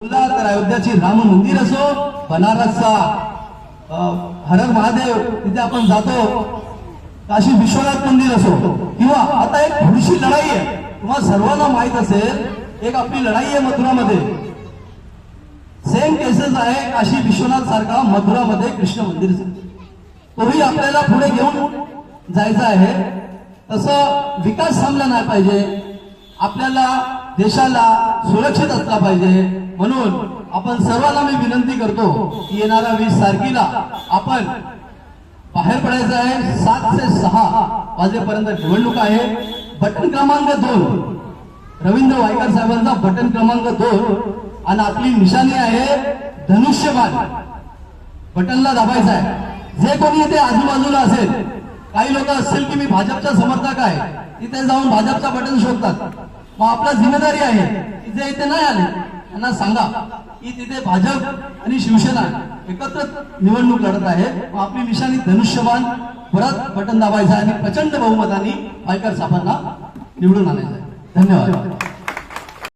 तर अयोध्याची राम मंदिर असो, बनारसचा हर हर महादेव तिथे आपण जातो, काशी विश्वनाथ मंदिर असो, किंवा आता एक थोडीशी लढाई आहे, तुम्हाला सर्वांना माहित असेल, एक आपली लढाई आहे मथुरामध्ये. सेम केसेस आहे काशी विश्वनाथ सारखा मथुरामध्ये कृष्ण मंदिर, तोही आपल्याला पुढे घेऊन जायचं आहे. तसं विकास थांबला नाही पाहिजे, आपल्याला देशाला सुरक्षित असला पाहिजे. म्हणून आपण सर्वांना मी विनंती करतो की येणाऱ्या 20 तारखेला आपण बाहेर पडायचं आहे. 7 ते 6 वाजेपर्यंत निवडणूक आहे. बटन क्रमांक 2 रवींद्र वायकर साहेबांचा बटन क्रमांक 2 आणि आपली निशाणी आहे धनुष्यबाण. बटनला दाबायचं आहे. जे कोणी इथे आजूबाजूला असेल, काही लोक असतील की मी भाजपचा समर्थक आहे, तिथे जाऊन भाजपचा बटन शोधतात. मग आपला जिम्मेदारी आहे की जे इथे नाही आले त्यांना सांगा की तिथे भाजप आणि शिवसेना एकत्र निवडणूक लढत आहे. मग आपली निशाणी धनुष्यबाण, परत बटन दाबायचं आणि प्रचंड बहुमताने वायकर साहेबांना निवडून आणायचं आहे. धन्यवाद.